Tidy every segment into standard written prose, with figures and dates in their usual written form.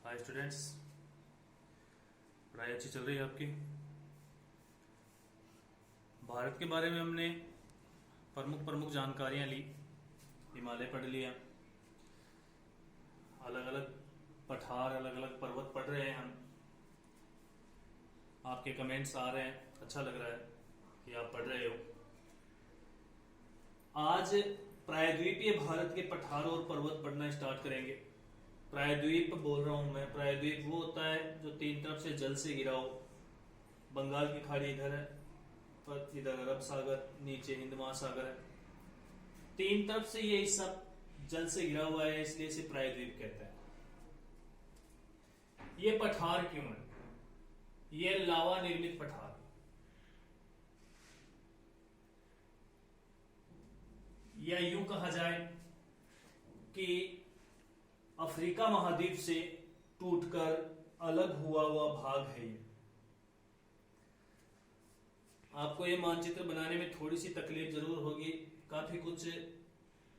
Hi students, पढ़ाई अच्छी चल रही है आपकी। भारत के बारे में हमने प्रमुख प्रमुख जानकारियां ली, हिमालय पढ़ लिया, अलग अलग पठार अलग अलग पर्वत पढ़ रहे हैं हम। आपके कमेंट्स आ रहे हैं, अच्छा लग रहा है कि आप पढ़ रहे हो। आज प्रायद्वीपीय भारत के पठार और पर्वत पढ़ना स्टार्ट करेंगे। प्रायद्वीप बोल रहा हूं मैं, प्रायद्वीप वो होता है जो तीन तरफ से जल से घिरा हो। बंगाल की खाड़ी इधर है, पर इधर अरब सागर, नीचे हिंद महासागर है। तीन तरफ से ये हिस्सा जल से घिरा हुआ है, इसलिए इसे प्रायद्वीप कहते हैं। ये पठार क्यों है? ये लावा निर्मित पठार। या यूं कहा जाए कि अफ्रीका महाद्वीप से टूटकर अलग हुआ भाग है ये। आपको ये मानचित्र बनाने में थोड़ी सी तकलीफ जरूर होगी, काफी कुछ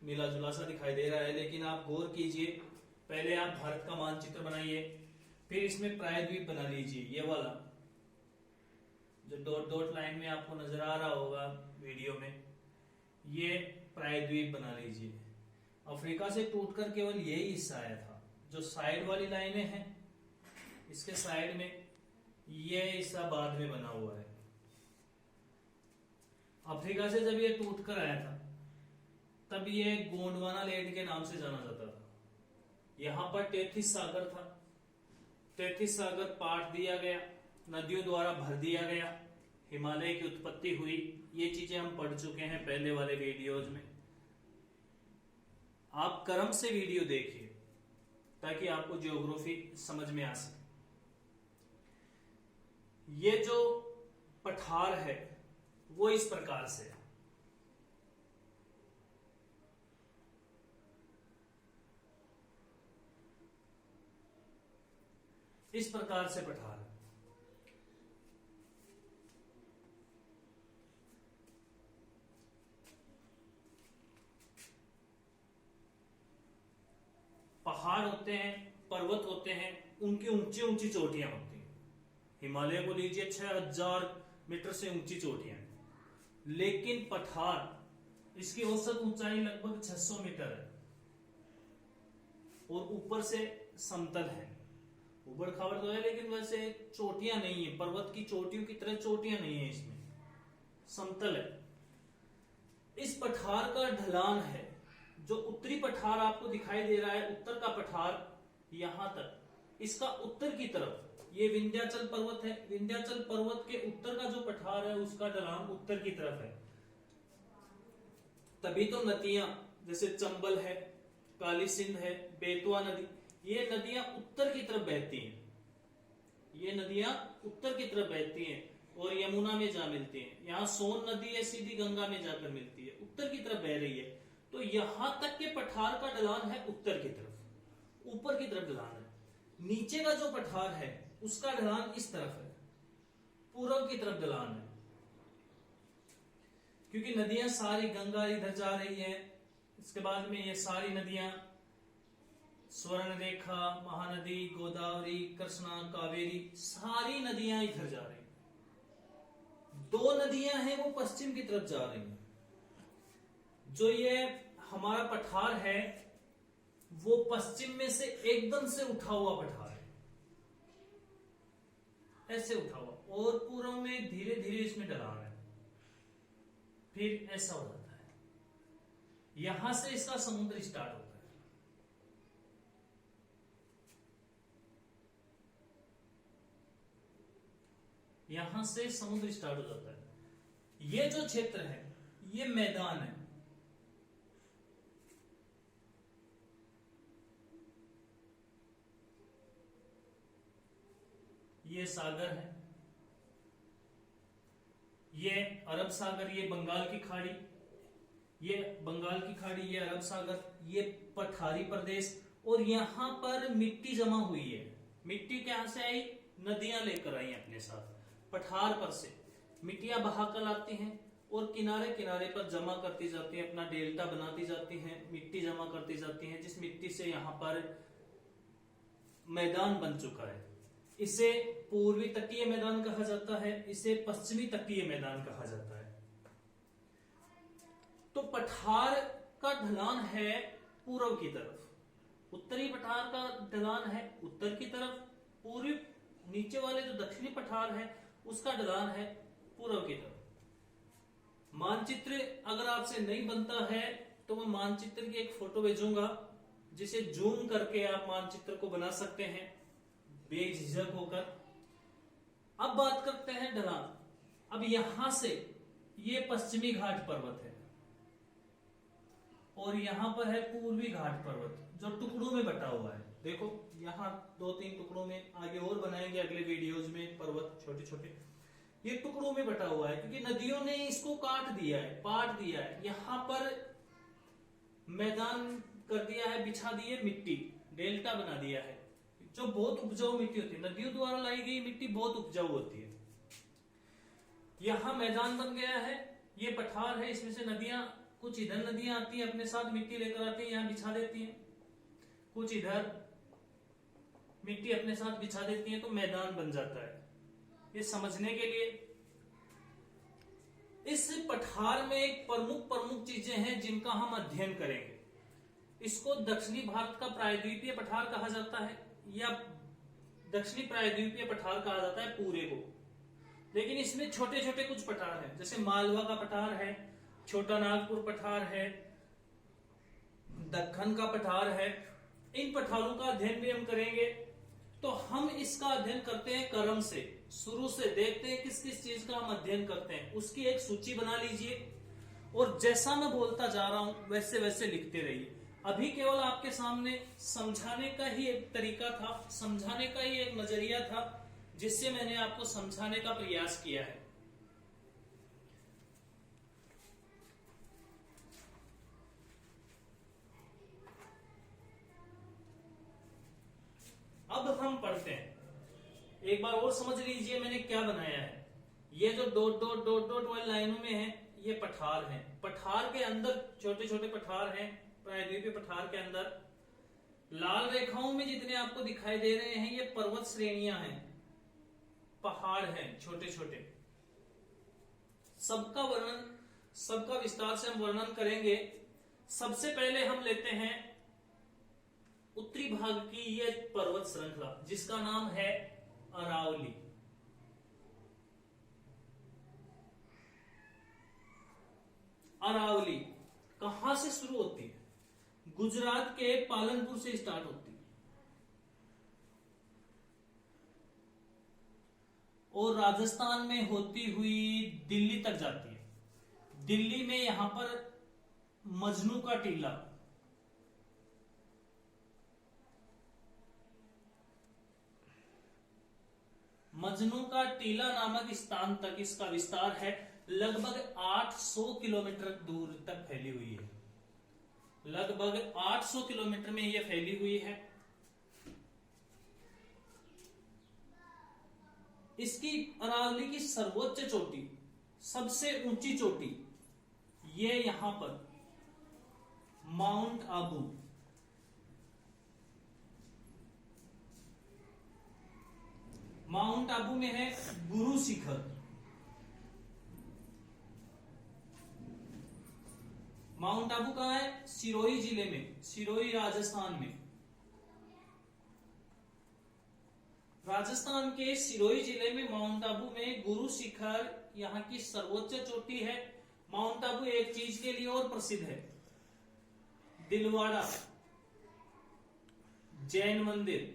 मिला जुला सा दिखाई दे रहा है, लेकिन आप गौर कीजिए। पहले आप भारत का मानचित्र बनाइए, फिर इसमें प्रायद्वीप बना लीजिए। ये वाला जो डॉट डॉट लाइन में आपको नजर आ रहा होगा वीडियो में, ये प्रायद्वीप बना लीजिए। अफ्रीका से टूटकर केवल यही हिस्सा आया था। जो साइड वाली लाइनें हैं, इसके साइड में ये हिस्सा बाद में बना हुआ है। अफ्रीका से जब ये टूटकर आया था, तब ये गोंडवाना लैंड के नाम से जाना जाता था। यहां पर 33 सागर था। 33 सागर पाट दिया गया, नदियों द्वारा भर दिया गया, हिमालय की उत्पत्ति हुई। ये चीजें हम पढ़ चुके हैं पहले वाले वीडियोज में। आप क्रम से वीडियो देखिए ताकि आपको ज्योग्राफी समझ में आ सके। ये जो पठार है वो इस प्रकार से है। इस प्रकार से पठार है। पहाड़ होते हैं, पर्वत होते हैं, उनकी ऊंची ऊंची चोटियां होती हैं। हिमालय को लीजिए, 6000 मीटर से ऊंची चोटियां हैं। लेकिन पठार, इसकी औसत ऊंचाई लगभग 600 मीटर है और ऊपर से समतल है। ऊबड़ खाबड़ तो है, लेकिन वैसे चोटियां नहीं है, पर्वत की चोटियों की तरह चोटियां नहीं है, इसमें समतल है। इस पठार का ढलान है, जो उत्तरी पठार आपको दिखाई दे रहा है, उत्तर का पठार यहां तक, इसका उत्तर की तरफ ये विंध्याचल पर्वत है। विंध्याचल पर्वत के उत्तर का जो पठार है, उसका ढलान उत्तर की तरफ है। तभी तो नदियां जैसे चंबल है, काली सिंध है, बेतवा नदी, ये नदियां उत्तर की तरफ बहती हैं। ये नदियां उत्तर की तरफ बहती हैं और यमुना में जा मिलती हैं। यहां सोन नदी है, सीधी गंगा में जाकर मिलती है, उत्तर की तरफ बह रही है। तो यहां तक के पठार का ढलान है उत्तर की तरफ, ऊपर की तरफ ढलान है। नीचे का जो पठार है उसका ढलान इस तरफ है, पूर्व की तरफ ढलान है। क्योंकि नदियां सारी, गंगा इधर जा रही है, इसके बाद में ये सारी नदियां स्वर्ण रेखा, महानदी, गोदावरी, कृष्णा, कावेरी, सारी नदियां इधर जा रही हैं। 2 नदियां हैं वो पश्चिम की तरफ जा रही हैं। जो ये हमारा पठार है वो पश्चिम में से एकदम से उठा हुआ पठार है, ऐसे उठा हुआ, और पूर्व में धीरे धीरे इसमें ढलान है, फिर ऐसा हो जाता है। यहां से इसका समुद्र स्टार्ट होता है। यहां से समुद्र स्टार्ट हो जाता है। ये जो क्षेत्र है ये मैदान है। ये सागर है, ये अरब सागर, ये बंगाल की खाड़ी, ये बंगाल की खाड़ी, ये अरब सागर, ये पठारी प्रदेश। और यहां पर मिट्टी जमा हुई है। मिट्टी कहां से आई? नदियां लेकर आई अपने साथ। पठार पर से मिट्टियां बहाकर लाती हैं और किनारे किनारे पर जमा करती जाती हैं, अपना डेल्टा बनाती जाती हैं, मिट्टी जमा करती जाती हैं, जिस मिट्टी से यहाँ पर मैदान बन चुका है। इसे पूर्वी तटीय मैदान कहा जाता है, इसे पश्चिमी तटीय मैदान कहा जाता है। तो पठार का ढलान है पूर्व की तरफ, उत्तरी पठार का ढलान है उत्तर की तरफ, पूर्वी नीचे वाले जो दक्षिणी पठार है उसका ढलान है पूर्व की तरफ। मानचित्र अगर आपसे नहीं बनता है तो मैं मानचित्र की एक फोटो भेजूंगा, जिसे जूम करके आप मानचित्र को बना सकते हैं बेझिझक होकर। अब बात करते हैं ढलान। अब यहां से ये पश्चिमी घाट पर्वत है और यहां पर है पूर्वी घाट पर्वत, जो टुकड़ों में बटा हुआ है। देखो यहाँ 2-3 टुकड़ों में, आगे और बनाएंगे अगले वीडियोज में पर्वत छोटे छोटे। ये टुकड़ों में बटा हुआ है क्योंकि नदियों ने इसको काट दिया है, पाट दिया है। यहाँ पर मैदान कर दिया है, बिछा दी है मिट्टी, डेल्टा बना दिया है, जो बहुत उपजाऊ मिट्टी होती है। नदियों द्वारा लाई गई मिट्टी बहुत उपजाऊ होती है। यहाँ मैदान बन गया है, ये पठार है, इसमें से नदियां, कुछ इधर नदियां आती हैं अपने साथ मिट्टी लेकर आती है, यहाँ बिछा देती हैं, कुछ इधर मिट्टी अपने साथ बिछा देती हैं, तो मैदान बन जाता है। ये समझने के लिए इस पठार में एक प्रमुख चीजें हैं जिनका हम अध्ययन करेंगे। इसको दक्षिणी भारत का प्रायद्वीपीय पठार कहा जाता है, या दक्षिणी प्रायद्वीपीय पठार कहा जाता है पूरे को। लेकिन इसमें छोटे छोटे कुछ पठार हैं, जैसे मालवा का पठार है, छोटा नागपुर पठार है, दक्कन का पठार है। इन पठारों का अध्ययन भी हम करेंगे। तो हम इसका अध्ययन करते हैं क्रम से, शुरू से देखते हैं किस किस चीज का हम अध्ययन करते हैं, उसकी एक सूची बना लीजिए और जैसा मैं बोलता जा रहा हूं वैसे वैसे लिखते रहिए। अभी केवल आपके सामने समझाने का ही एक तरीका था, समझाने का ही एक नजरिया था, जिससे मैंने आपको समझाने का प्रयास किया है। अब हम पढ़ते हैं, एक बार और समझ लीजिए मैंने क्या बनाया है। ये जो डॉट डॉट डॉट डॉट वाली लाइनों में है, ये पठार हैं। पठार के अंदर छोटे छोटे पठार हैं, प्रायद्वीपीय पठार के अंदर लाल रेखाओं में जितने आपको दिखाई दे रहे हैं, ये पर्वत श्रेणियां हैं, पहाड़ हैं छोटे छोटे। सबका वर्णन, सबका विस्तार से हम वर्णन करेंगे। सबसे पहले हम लेते हैं उत्तरी भाग की ये पर्वत श्रृंखला, जिसका नाम है अरावली। अरावली कहां से शुरू होती है? गुजरात के पालनपुर से स्टार्ट होती है और राजस्थान में होती हुई दिल्ली तक जाती है। दिल्ली में यहां पर मजनू का टीला, मजनू का टीला नामक स्थान तक इसका विस्तार है। लगभग 800 किलोमीटर दूर तक फैली हुई है, लगभग 800 किलोमीटर में यह फैली हुई है। इसकी अरावली की सर्वोच्च चोटी, सबसे ऊंची चोटी, ये यहां पर माउंट आबू, माउंट आबू में है गुरु शिखर। माउंट आबू कहां है? सिरोही जिले में, सिरोही राजस्थान में। राजस्थान के सिरोही जिले में माउंट आबू में गुरु शिखर यहाँ की सर्वोच्च चोटी है। माउंट आबू एक चीज के लिए और प्रसिद्ध है, दिलवाड़ा जैन मंदिर।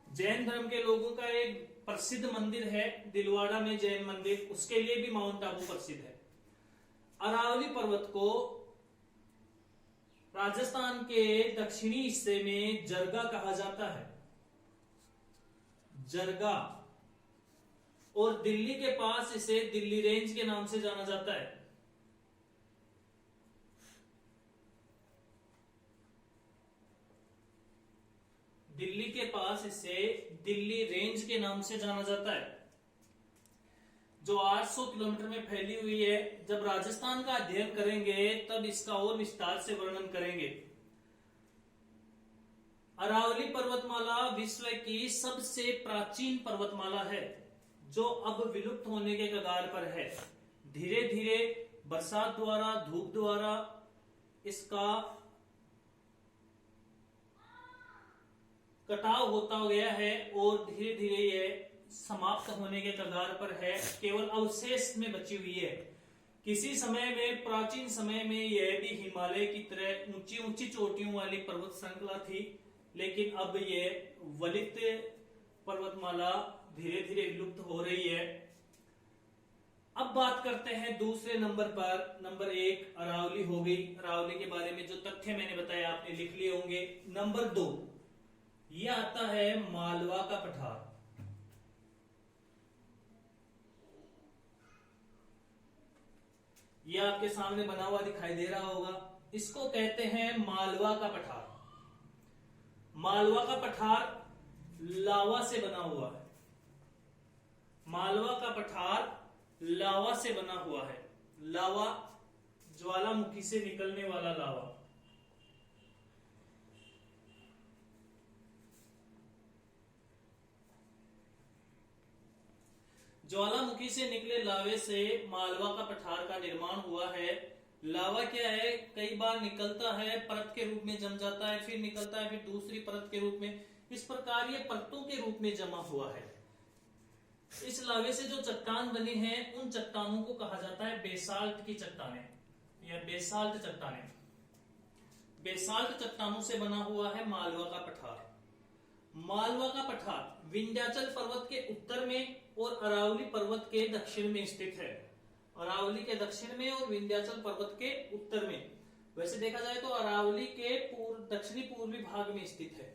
जैन धर्म के लोगों का एक प्रसिद्ध मंदिर है दिलवाड़ा में जैन मंदिर, उसके लिए भी माउंट आबू प्रसिद्ध है। अरावली पर्वत को राजस्थान के दक्षिणी हिस्से में जरगा कहा जाता है, जरगा, और दिल्ली के पास इसे दिल्ली रेंज के नाम से जाना जाता है। दिल्ली के पास इसे दिल्ली रेंज के नाम से जाना जाता है, जो 800 किलोमीटर में फैली हुई है। जब राजस्थान का अध्ययन करेंगे तब इसका और विस्तार से वर्णन करेंगे। अरावली पर्वतमाला विश्व की सबसे प्राचीन पर्वतमाला है जो अब विलुप्त होने के कगार पर है। धीरे धीरे बरसात द्वारा, धूप द्वारा इसका कटाव होता गया है और धीरे धीरे यह समाप्त होने के कगार पर है, केवल अवशेष में बची हुई है। किसी समय में, प्राचीन समय में यह भी हिमालय की तरह ऊंची ऊंची चोटियों वाली पर्वत श्रृंखला थी, लेकिन अब यह वलित पर्वतमाला धीरे धीरे विलुप्त हो रही है। अब बात करते हैं दूसरे नंबर पर। नंबर 1 अरावली हो गई। अरावली के बारे में जो तथ्य मैंने बताया आपने लिख लिए होंगे। नंबर 2 यह आता है मालवा का पठार। यह आपके सामने बना हुआ दिखाई दे रहा होगा। इसको कहते हैं मालवा का पठार। मालवा का पठार लावा से बना हुआ है। मालवा का पठार लावा से बना हुआ है। लावा, ज्वालामुखी से निकलने वाला लावा। ज्वालामुखी से निकले लावे से मालवा का पठार का निर्माण हुआ है। लावा क्या है, कई बार निकलता है, परत के रूप में जम जाता है, फिर निकलता है, फिर दूसरी परत के रूप में। इस प्रकार ये परतों के रूप में जमा हुआ है। इस लावे से जो चट्टान बनी है, उन चट्टानों को कहा जाता है बेसाल्ट की चट्टानें या बेसाल्ट चट्टानें। बेसाल्ट चट्टानों से बना हुआ है मालवा का पठार। मालवा का पठार विंध्याचल पर्वत के उत्तर में और अरावली पर्वत के दक्षिण में स्थित है। अरावली के दक्षिण में और विंध्याचल पर्वत के उत्तर में। वैसे देखा जाए तो अरावली के दक्षिणी पूर्वी भाग में स्थित है।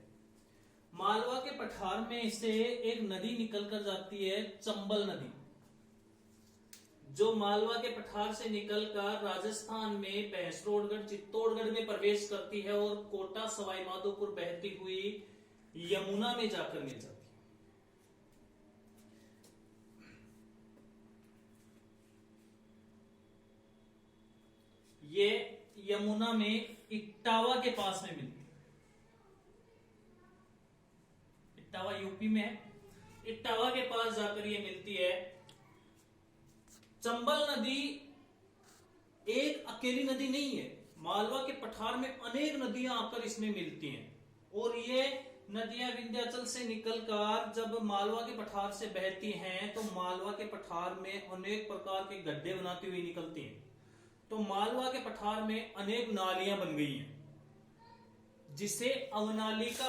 मालवा के पठार में से एक नदी निकलकर जाती है, चंबल नदी, जो मालवा के पठार से निकलकर राजस्थान में भैंसरोडगढ़, चित्तौड़गढ़ में प्रवेश करती है और कोटा, सवाई माधोपुर बहती हुई यमुना में जाकर मिल जाती है। ये यमुना में इटावा के पास में मिलती है। इटावा यूपी में है। इटावा के पास जाकर ये मिलती है। चंबल नदी एक अकेली नदी नहीं है। मालवा के पठार में अनेक नदियां आकर इसमें मिलती हैं और ये नदियां विंध्याचल से निकलकर जब मालवा के पठार से बहती हैं तो मालवा के पठार में अनेक प्रकार के गड्ढे बनाती हुई निकलती हैं। तो मालवा के पठार में अनेक नालियां बन गई हैं, जिसे अवनाली का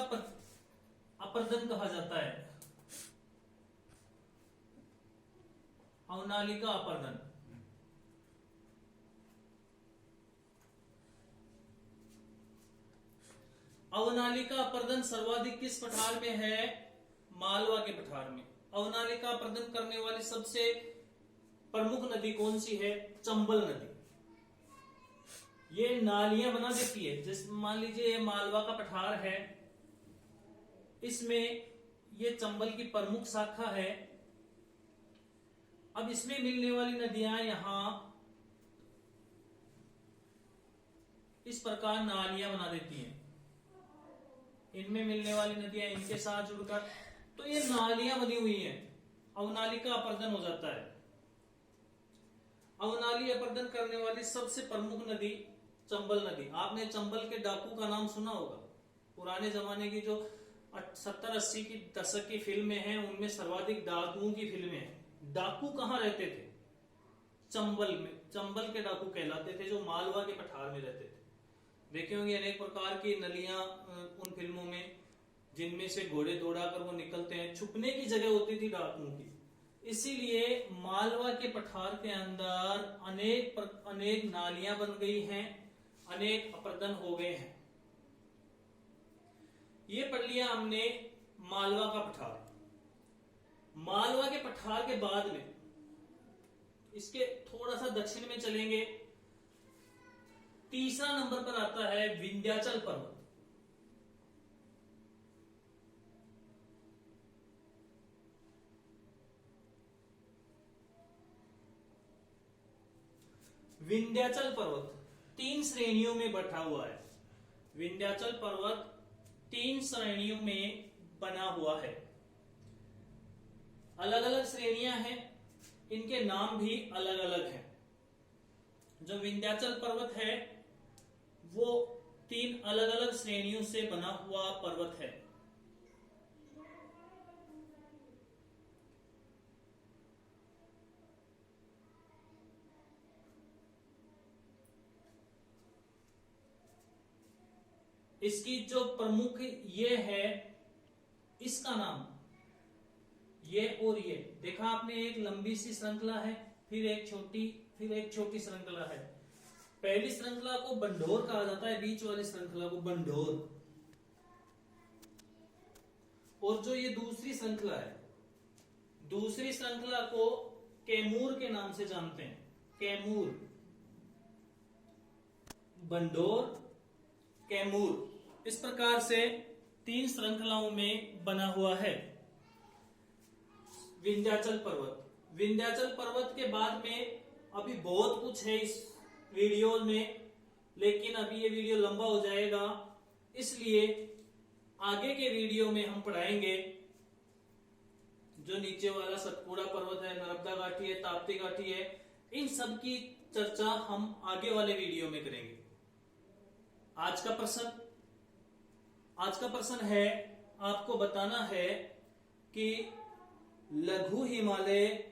अपर्दन कहा जाता है। अवनाली का अपर्दन। अवनाली का अपर्दन सर्वाधिक किस पठार में है? मालवा के पठार में। अवनाली का अपर्दन करने वाली सबसे प्रमुख नदी कौन सी है? चंबल नदी। ये नालियां बना देती है। जैसे मान लीजिए ये मालवा का पठार है, इसमें ये चंबल की प्रमुख शाखा है। अब इसमें मिलने वाली नदियां यहां इस प्रकार नालियां बना देती हैं। इनमें मिलने वाली नदियां इनके साथ जुड़कर तो ये नालियां बनी हुई हैं। अवनाली का अपर्दन हो जाता है। अवनाली अपर्दन करने वाली सबसे प्रमुख नदी चंबल नदी। आपने चंबल के डाकू का नाम सुना होगा। पुराने जमाने की जो 70-80 की दशक की फिल्में हैं, उनमें सर्वाधिक डाकुओं की फिल्में हैं। डाकू कहाँ रहते थे? चंबल में। चंबल के डाकू कहलाते थे, जो मालवा के पठार में रहते थे। देखे होंगे अनेक प्रकार की नलियां उन फिल्मों में, जिनमें से घोड़े दौड़ा कर वो निकलते हैं। छुपने की जगह होती थी डाकुओं की। इसीलिए मालवा के पठार के अंदर अनेक नालियां बन गई हैं, अनेक अपर्दन हो गए हैं। ये पढ़ लिया हमने मालवा का पठार। मालवा के पठार के बाद में इसके थोड़ा सा दक्षिण में चलेंगे। तीसरा नंबर पर आता है विंध्याचल पर्वत। विंध्याचल पर्वत 3 श्रेणियों में बंटा हुआ है। विंध्याचल पर्वत 3 श्रेणियों में बना हुआ है। अलग अलग श्रेणियां हैं, इनके नाम भी अलग अलग हैं। जो विंध्याचल पर्वत है वो 3 अलग अलग श्रेणियों से बना हुआ पर्वत है। इसकी जो प्रमुख ये है, इसका नाम ये और ये देखा आपने, एक लंबी सी श्रृंखला है, फिर एक छोटी श्रृंखला है। पहली श्रृंखला को बंढोर कहा जाता है, बीच वाली श्रृंखला को बंढोर। और जो ये दूसरी श्रृंखला है, दूसरी श्रृंखला को कैमूर के नाम से जानते हैं। कैमूर, बंढोर, कैमूर, इस प्रकार से 3 श्रृंखलाओं में बना हुआ है विंध्याचल पर्वत। विंध्याचल पर्वत के बाद में अभी बहुत कुछ है इस वीडियो में, लेकिन अभी ये वीडियो लंबा हो जाएगा, इसलिए आगे के वीडियो में हम पढ़ाएंगे जो नीचे वाला सतपुड़ा पर्वत है, नर्मदा घाटी है, ताप्ती घाटी है, इन सब की चर्चा हम आगे वाले वीडियो में करेंगे। आज का प्रश्न है, आपको बताना है कि लघु हिमालय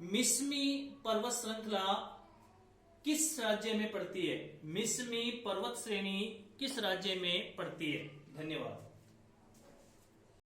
मिस्मी पर्वत श्रृंखला किस राज्य में पड़ती है? मिस्मी पर्वत श्रेणी किस राज्य में पड़ती है? धन्यवाद।